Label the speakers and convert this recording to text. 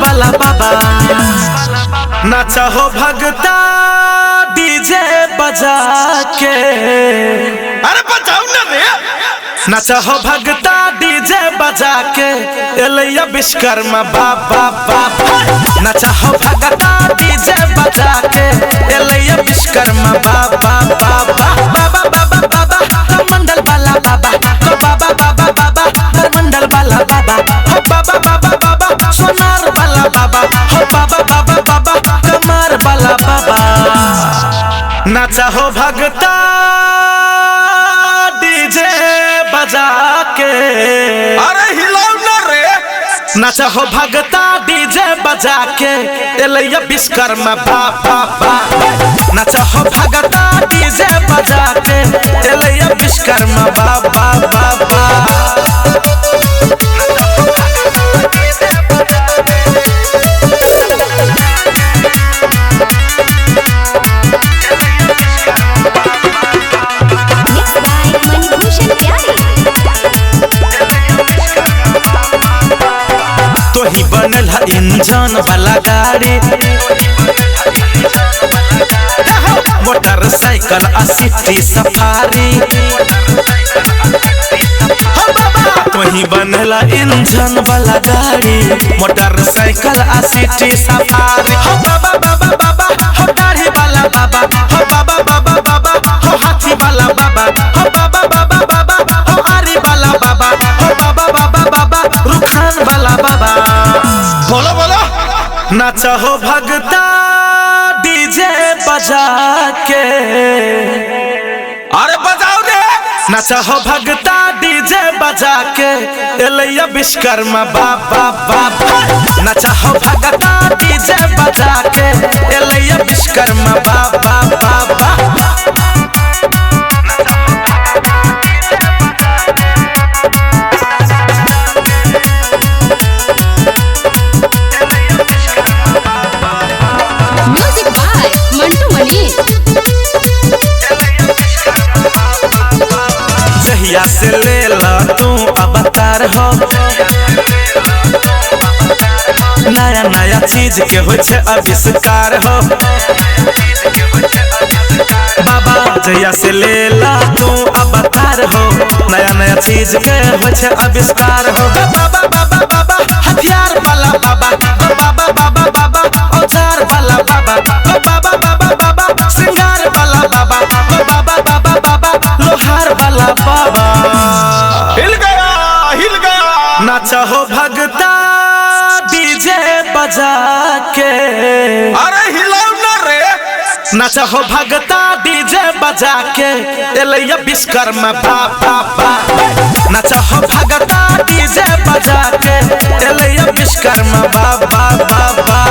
Speaker 1: वाला बाबा नाचा हो भगता डीजे बजा के।
Speaker 2: अरे बजाओ ना रे।
Speaker 1: नाचा हो भगता डीजे बजा के एलैया विश्वकर्मा बाबा बाबा। नाचा हो भगता डीजे बजा के एलैया विश्वकर्मा बाबा बाबा बाबा बाबा बाबा मंडल वाला बाबा बाबा बाबा बाबा मंडल वाला बाबा बाबा बाबा बाबा सोनार वाला बाबा बाबा बाबा बाबा कमर वाला बाबा। नाचा हो भगता डीजे बजा के।
Speaker 2: अरे हिलाओ ना रे।
Speaker 1: नाचा हो भगता डीजे बजा के एलैया विश्वकर्मा बाबा बाबा। नाचा हो भगता डीजे बजा के एलैया विश्वकर्मा बाबा बाबा। तोही बनल है इंजन वाला गाड़ी मोटरसाइकिल सिटी सफारी। तोही बनल इंजन वाला गाड़ी मोटरसाइकिल सिटी सफारी। बाबा बाबा बाबा हो गाड़ी वाला बाबा बाबा बाबा बाबा हो हाथी वाला बाबा बाबा बाबा बाबा हो आरी वाला बाबा बाबा बाबा बाबा रुखान वाला बाबा।
Speaker 2: बोलो बोलो।
Speaker 1: नाचा हो भगता डीजे बजा के।
Speaker 2: अरे बजाओ रे।
Speaker 1: नाचा हो भगता डीजे बजा के एलैया विश्वकर्मा बाबा बाबा। नाचा हो भगता डीजे बजा के एलैया विश्वकर्मा बाबा बाबा। जहिया से ले ला तू अवतार हो नया नया चीज के हो छे आविष्कार हो। बाबा जहिया से ले ला तू अवतार हो नया नया चीज के हो छे आविष्कार हो। बाबा बाबा बाबा हथियार वाला बाबा बाबा बाबा बाबा औजार वाला बाबा बाबा बाबा बाबा श्रृंगार वाला बाबा बाबा बाबा बाबा लोहार वाला बाबा।
Speaker 2: हिल गया हिल गया।
Speaker 1: नाचा हो भगता डीजे बजा के।
Speaker 2: अरे हिलाओ ना रे।
Speaker 1: नाचा हो भगता डीजे बजा के एलैया विश्वकर्मा बाबा बाबा। नाचा हो भगता डीजे बजा के एलैया विश्वकर्मा बाबा बाबा।